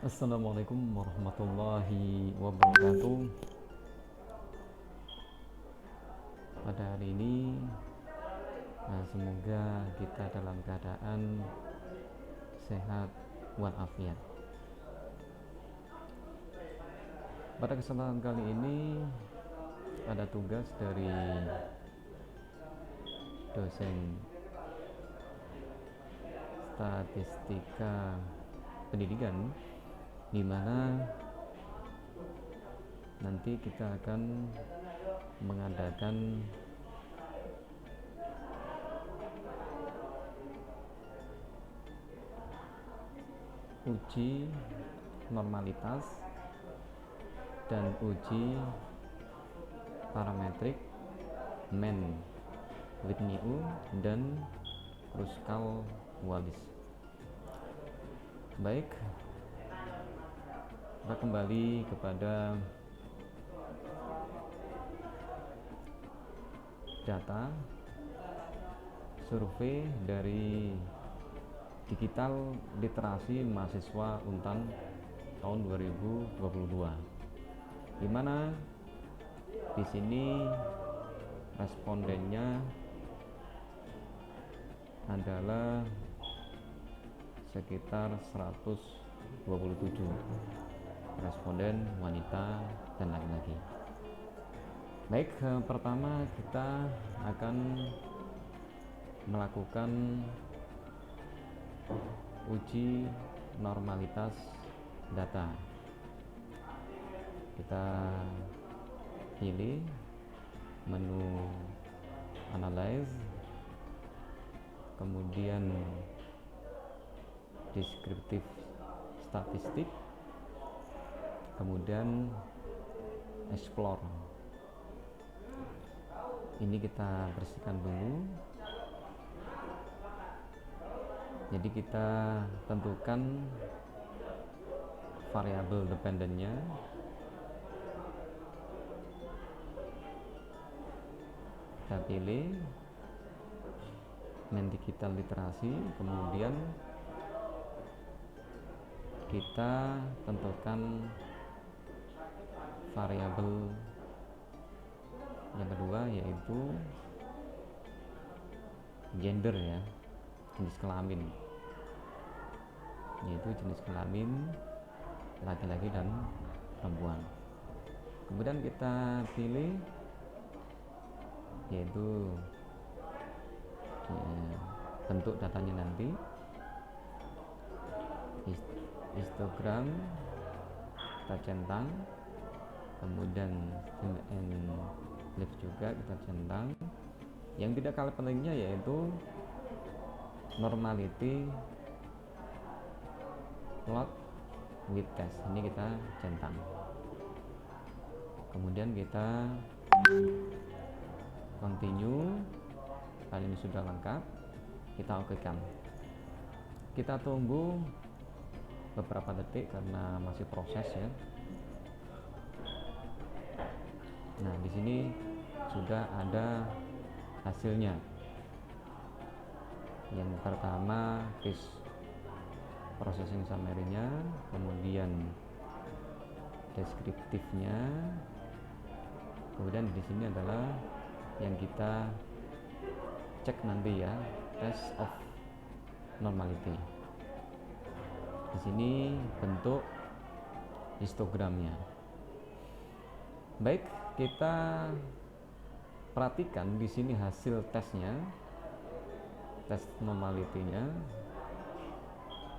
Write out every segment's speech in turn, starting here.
Assalamualaikum warahmatullahi wabarakatuh. Pada hari ini, semoga kita dalam keadaan sehat walafiat. Pada kesempatan kali ini, ada tugas dari dosen statistika pendidikan, di mana nanti kita akan mengadakan uji normalitas dan uji parametrik MEN, Whitney-U, dan Kruskal-Wallis. Baik, kita kembali kepada data survei dari digital literasi mahasiswa Untan tahun 2022, di mana di sini respondennya adalah sekitar 127 responden wanita dan laki-laki. Baik, pertama kita akan melakukan uji normalitas data. Kita pilih menu analyze, kemudian deskriptif statistik, kemudian explore. Ini kita bersihkan dulu. Jadi kita tentukan variabel dependennya. Kita pilih MEN digital literasi, kemudian kita tentukan variabel yang kedua, yaitu gender, ya, jenis kelamin, yaitu jenis kelamin laki-laki dan perempuan. Kemudian kita pilih yaitu bentuk datanya nanti histogram, kita centang, kemudian stem and leaf juga kita centang. Yang tidak kalah pentingnya yaitu normality plot with test, ini kita centang. Kemudian kita continue. Hal ini sudah lengkap, kita okekan. Kita tunggu beberapa detik karena masih proses, ya. Nah, di sini sudah ada hasilnya. Yang pertama case processing summary-nya, kemudian deskriptifnya, kemudian di sini adalah yang kita cek nanti, ya, test of normality. Di sini bentuk histogramnya. Baik, kita perhatikan di sini hasil tesnya, tes normality-nya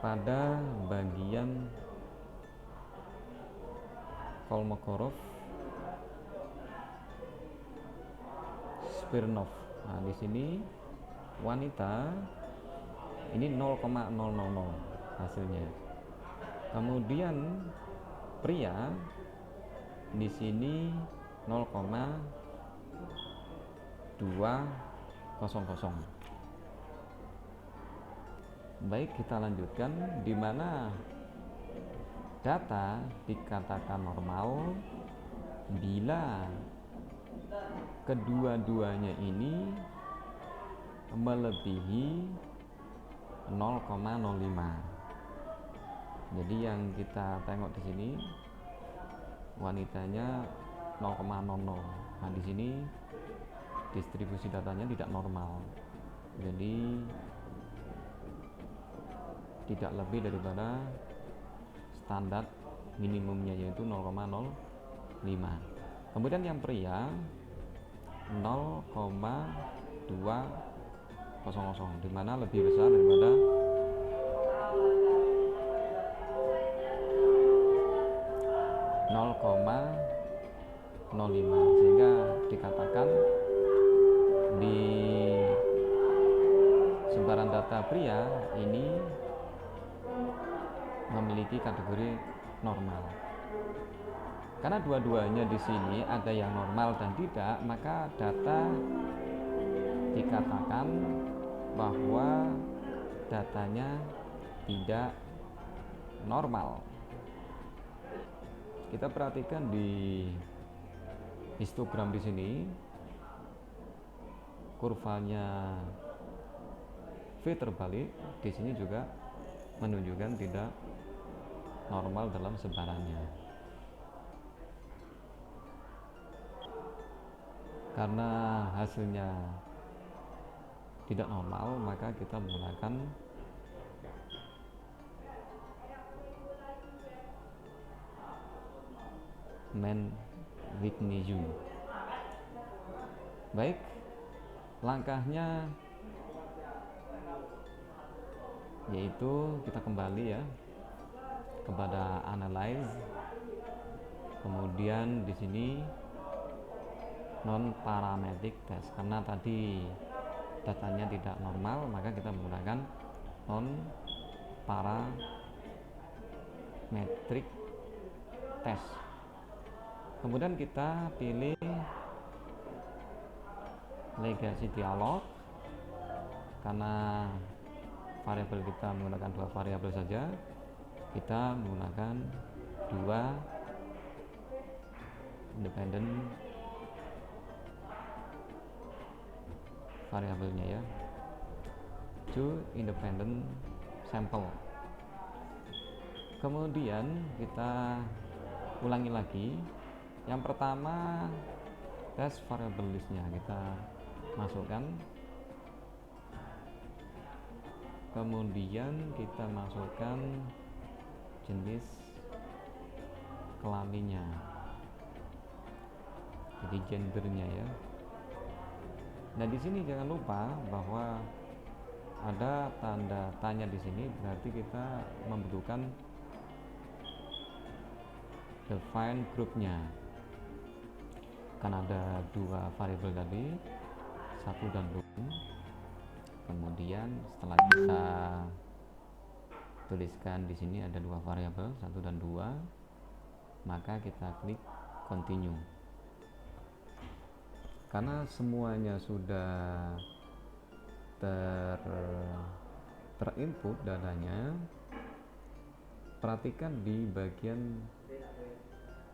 pada bagian Kolmogorov, Smirnov. Nah, di sini wanita ini 0,000 hasilnya. Kemudian pria di sini 0,200. Baik, kita lanjutkan, di mana data dikatakan normal bila kedua-duanya ini melebihi 0,05. Jadi yang kita tengok di sini wanitanya 0,00. Nah, di sini distribusi datanya tidak normal. Jadi tidak lebih daripada standar minimumnya, yaitu 0,05. Kemudian yang pria 0,200, di mana lebih besar daripada 0,05, sehingga dikatakan di sebaran data pria ini memiliki kategori normal. Karena dua-duanya di sini ada yang normal dan tidak, maka data dikatakan bahwa datanya tidak normal. Kita perhatikan di histogram di sini, kurvanya V terbalik, di sini juga menunjukkan tidak normal dalam sebarannya. Karena hasilnya tidak normal, maka kita menggunakan Mann-Whitney-U. Baik, langkahnya yaitu kita kembali ya kepada analyze, kemudian di sini non parametric test. Karena tadi datanya tidak normal, maka kita menggunakan non parametric test. Kemudian kita pilih legacy dialog, karena variabel kita menggunakan dua variabel saja, kita menggunakan dua independent variabelnya ya, two independent sample. Kemudian kita ulangi lagi. Yang pertama, test variable listnya kita masukkan, kemudian kita masukkan jenis kelaminnya, jadi gendernya ya. Nah, di sini jangan lupa bahwa ada tanda tanya di sini, berarti kita membutuhkan define grupnya. Kan ada dua variabel tadi, satu dan dua. Kemudian setelah kita tuliskan di sini ada dua variabel, satu dan dua, maka kita klik continue. Karena semuanya sudah terinput datanya, perhatikan di bagian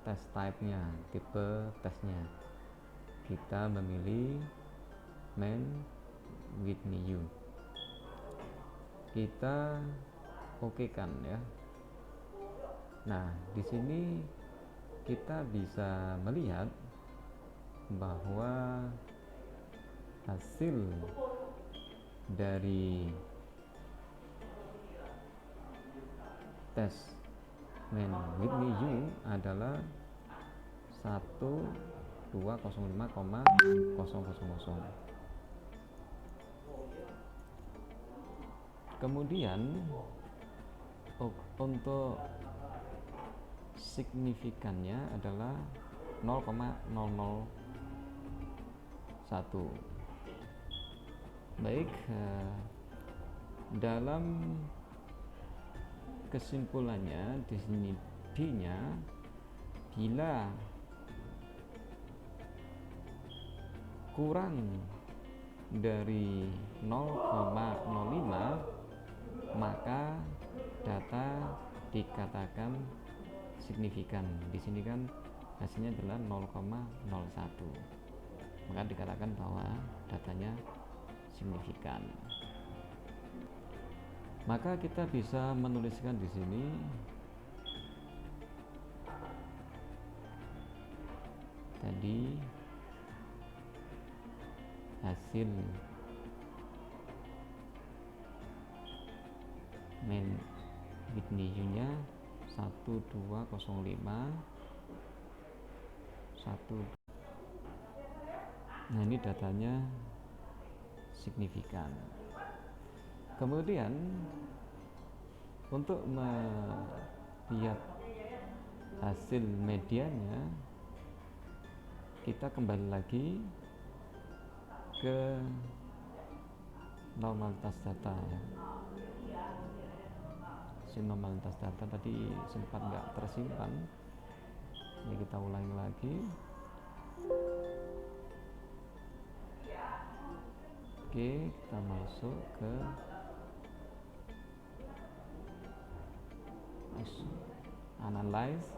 test type-nya, tipe tesnya. Kita memilih Mann-Whitney-U. Kita oke kan ya. Nah, di sini kita bisa melihat bahwa hasil dari tes Mann-Whitney-U adalah 1205,000. Kemudian untuk signifikannya adalah 0,001. Baik, dalam kesimpulannya di sini D-nya, bila kurang dari 0,05 maka data dikatakan signifikan. Di sini kan hasilnya adalah 0,01, maka dikatakan bahwa datanya signifikan. Maka kita bisa menuliskan di sini tadi hasil main Whitney nya 1205 1. Nah, ini datanya signifikan. Kemudian untuk melihat hasil medianya, kita kembali lagi ke normalitas data ya. Si normalitas data tadi sempat nggak tersimpan, ini kita ulangi lagi. Oke, kita masuk ke analyze,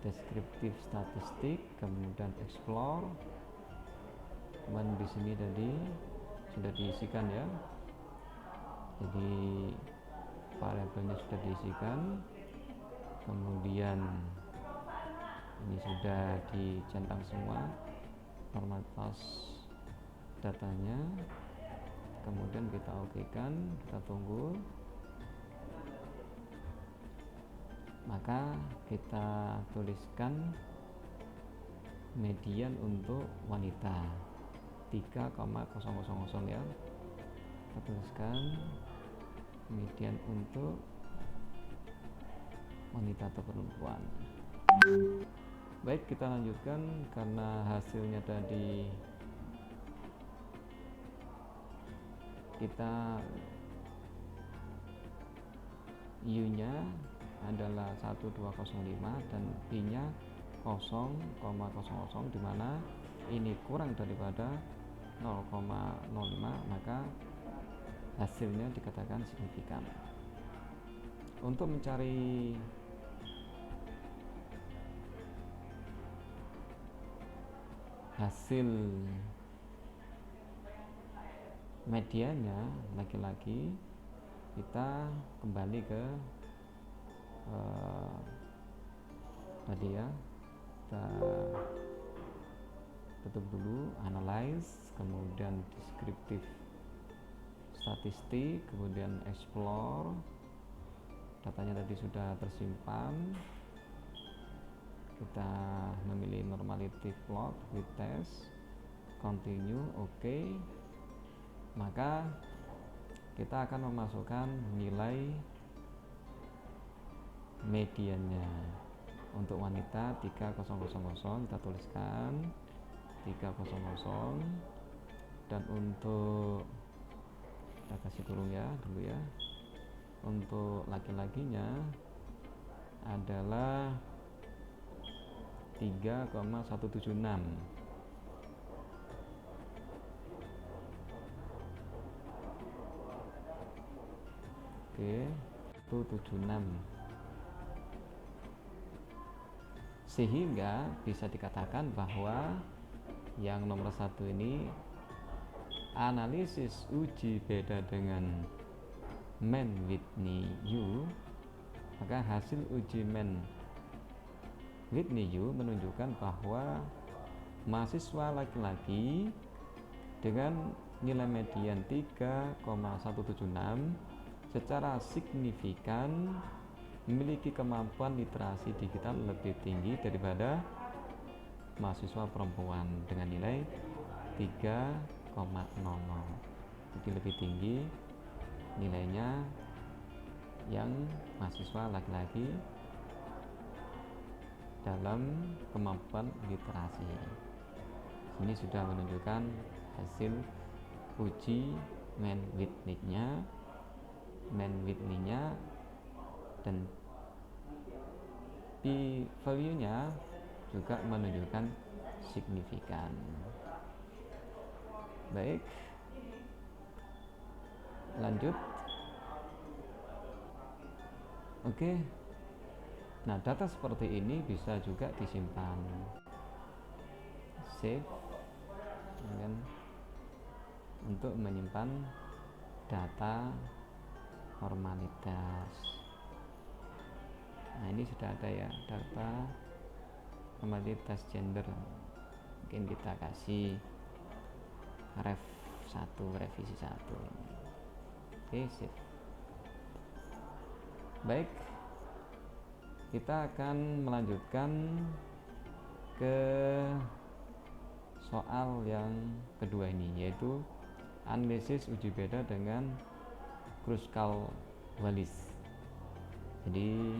descriptive statistik, kemudian explore. Kemudian di sini tadi sudah diisikan ya. Jadi variabelnya sudah diisikan. Kemudian ini sudah dicentang semua normalitas datanya. Kemudian kita okekan, kita tunggu. Maka kita tuliskan median untuk wanita 3,000 ya. Kita tuliskan median untuk wanita atau perempuan. Baik, kita lanjutkan karena hasilnya tadi kita U-nya adalah 1205 dan P-nya 0,00, di mana ini kurang daripada 0,05, maka hasilnya dikatakan signifikan. Untuk mencari hasil medianya laki-laki, kita kembali ke tadi ya, kita tutup dulu analyze, kemudian descriptive statistik, kemudian explore. Datanya tadi sudah tersimpan. Kita memilih normality plot with test, continue, oke. Maka kita akan memasukkan nilai mediannya. Untuk wanita 3000, kita tuliskan 300, dan untuk kita kasih kurung ya dulu ya. Untuk laki-lakinya adalah 3,176. Oke, 176. Sehingga bisa dikatakan bahwa yang nomor 1 ini analisis uji beda dengan Mann Whitney U, maka hasil uji Mann Whitney U menunjukkan bahwa mahasiswa laki-laki dengan nilai median 3,176 secara signifikan memiliki kemampuan literasi digital lebih tinggi daripada mahasiswa perempuan dengan nilai 3,00. Jadi lebih tinggi nilainya yang mahasiswa laki-laki dalam kemampuan literasi. Ini sudah menunjukkan hasil uji Mann Whitney-nya, dan p-value-nya juga menunjukkan signifikan. Baik, lanjut. Oke. Nah, data seperti ini bisa juga disimpan. Save dan untuk menyimpan data formalitas. Nah, ini sudah ada ya, data formalitas gender. Mungkin kita kasih revisi 1. Oke, sip. Baik, kita akan melanjutkan ke soal yang kedua ini, yaitu analisis uji beda dengan Kruskal-Wallis. Jadi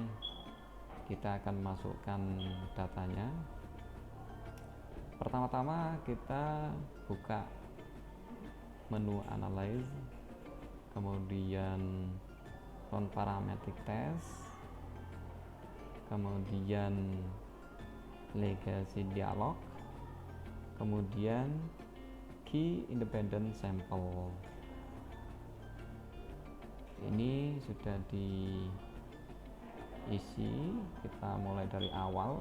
kita akan masukkan datanya. Pertama-tama kita buka menu analyze, kemudian non-parametric test, kemudian legacy dialog, kemudian key independent sample. Ini sudah diisi. Kita mulai dari awal.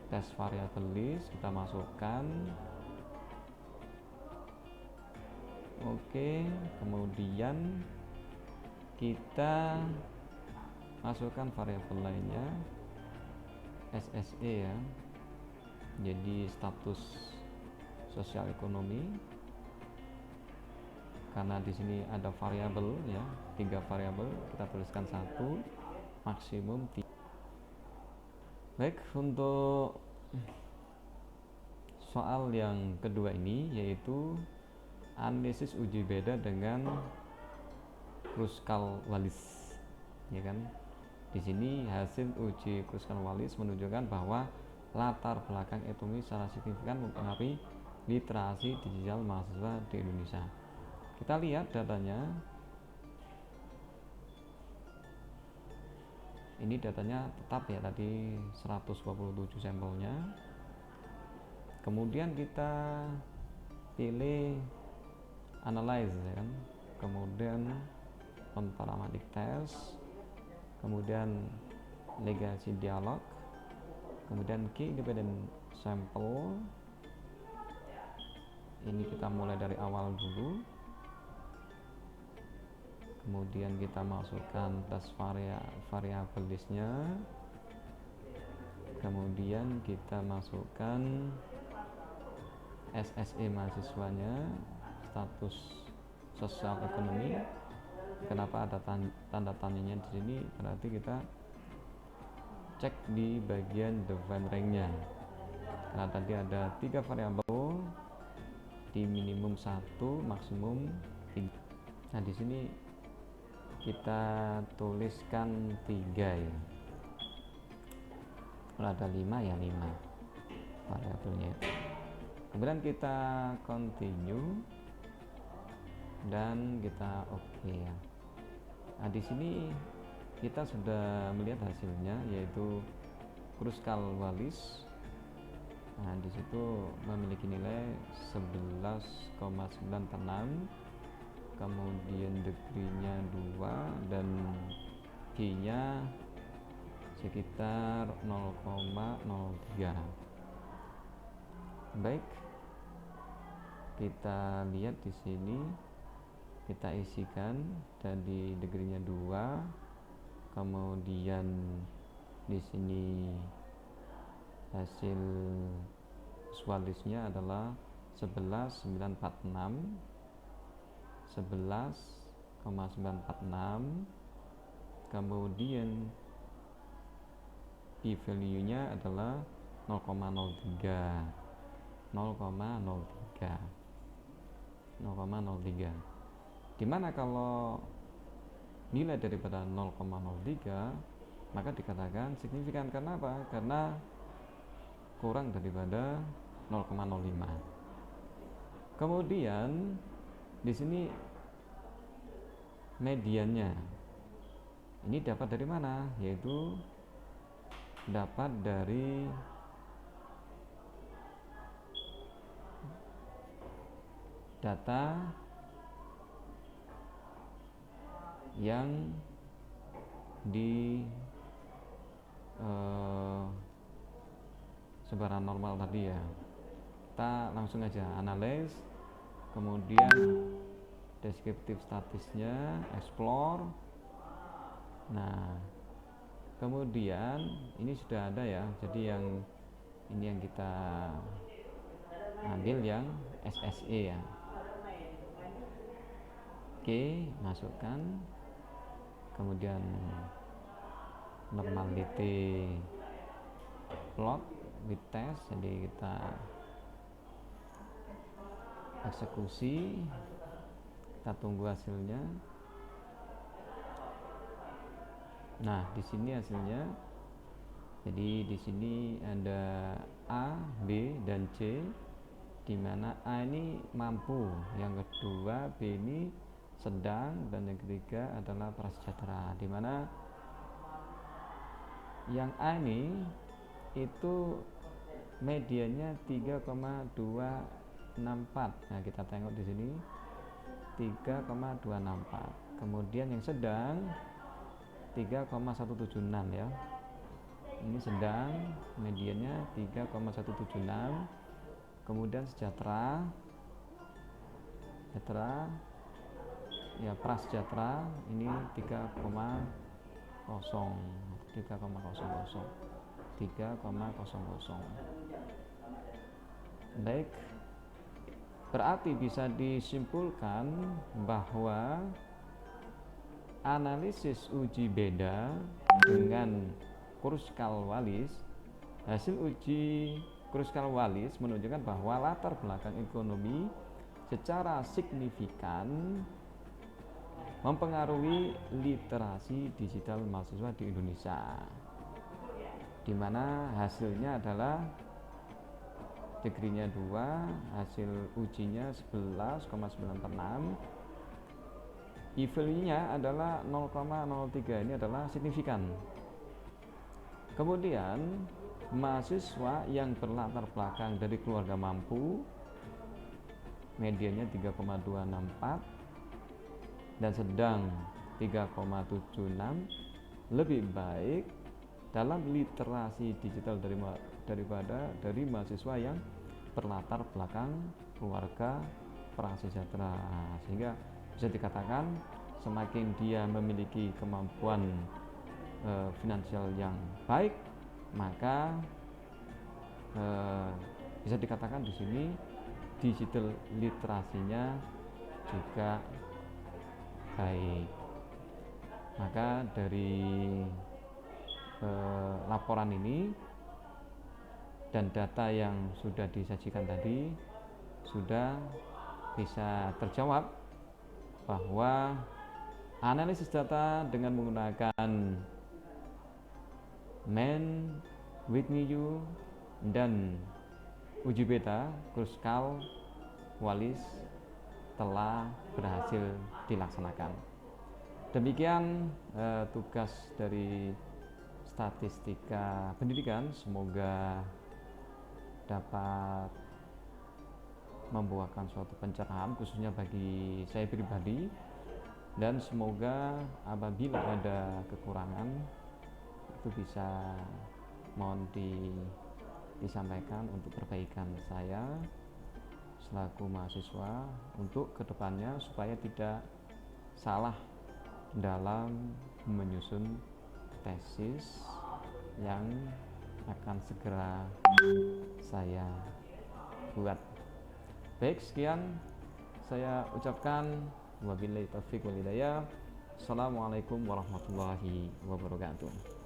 Test variable list kita masukkan. Oke, kemudian kita masukkan variabel lainnya, SSE ya, jadi status sosial ekonomi, karena di sini ada variabel ya, 3 variabel, kita tuliskan 1, maksimum 3. Baik, untuk soal yang kedua ini yaitu analisis uji beda dengan Kruskal-Wallis, ya kan? Di sini hasil uji Kruskal-Wallis menunjukkan bahwa latar belakang ekonomi secara signifikan mempengaruhi literasi digital mahasiswa di Indonesia. Kita lihat datanya. Ini datanya tetap ya, tadi 127 sampelnya. Kemudian kita pilih analyze ya kan. Kemudian non-parametric test, kemudian legacy dialog, kemudian key independent sample. Ini kita mulai dari awal dulu. Kemudian kita masukkan tes variabel listnya. Kemudian kita masukkan SSE mahasiswanya, status sosial ekonomi. Kenapa ada tanda tanyanya di sini? Berarti kita cek di bagian define rank-nya. Karena tadi ada 3 variabel, di minimum 1, maksimum 3. Nah, di sini kita tuliskan 3 ya. Kalau ada 5 ya 5 variabelnya. Kemudian kita continue dan kita oke ya. Nah, di sini kita sudah melihat hasilnya, yaitu Kruskal-Wallis. Nah, di situ memiliki nilai 11,96, kemudian degree-nya 2 dan G-nya sekitar 0,03. Baik, kita lihat di sini, kita isikan tadi degree-nya 2, kemudian di sini hasil Wallis-nya adalah 11,946, 11,946, kemudian p-value-nya adalah 0,03, 0,03. Dimana kalau nilai daripada 0,03 maka dikatakan signifikan. Kenapa? Karena kurang daripada 0,05. Kemudian di sini mediannya ini dapat dari mana? Yaitu dapat dari data yang di sebaran normal tadi ya. Kita langsung aja analyze, kemudian deskriptif statisnya, explore. Nah, kemudian ini sudah ada ya, jadi yang ini yang kita ambil yang SSE ya. Oke, masukkan, kemudian normality plot with test, jadi kita eksekusi, kita tunggu hasilnya. Nah, di sini hasilnya. Jadi di sini ada A, B, dan C, di mana A ini mampu, yang kedua B ini sedang, dan yang ketiga adalah prasejahtera. Di mana yang A ini itu medianya 3,264. Nah, kita tengok di sini 3,264. Kemudian yang sedang 3,176 ya. Ini sedang, mediannya 3,176. Kemudian sejahtera ya, prasejahtera ini 3,00. Baik, berarti bisa disimpulkan bahwa analisis uji beda dengan Kruskal-Wallis, hasil uji Kruskal-Wallis menunjukkan bahwa latar belakang ekonomi secara signifikan mempengaruhi literasi digital mahasiswa di Indonesia, di mana hasilnya adalah degree-nya 2, hasil ujinya 11,96, E-value-nya adalah 0,03, ini adalah signifikan. Kemudian mahasiswa yang berlatar belakang dari keluarga mampu, mediannya 3,264, dan sedang 3,76, lebih baik dalam literasi digital daripada dari mahasiswa yang berlatar belakang keluarga prasejahtera. Sehingga bisa dikatakan semakin dia memiliki kemampuan finansial yang baik, maka bisa dikatakan di sini digital literasinya juga baik. Maka dari laporan ini dan data yang sudah disajikan tadi sudah bisa terjawab bahwa analisis data dengan menggunakan Man, Whitney Yu, dan uji beta Kruskal-Wallis telah berhasil dilaksanakan. Demikian tugas dari statistika pendidikan, semoga dapat membuahkan suatu pencerahan khususnya bagi saya pribadi, dan semoga apabila ada kekurangan itu bisa mohon disampaikan untuk perbaikan saya selaku mahasiswa untuk kedepannya supaya tidak salah dalam menyusun tesis yang akan segera saya buat. Baik, sekian saya ucapkan, wabillahi taufiq wal hidayah. Assalamualaikum warahmatullahi wabarakatuh.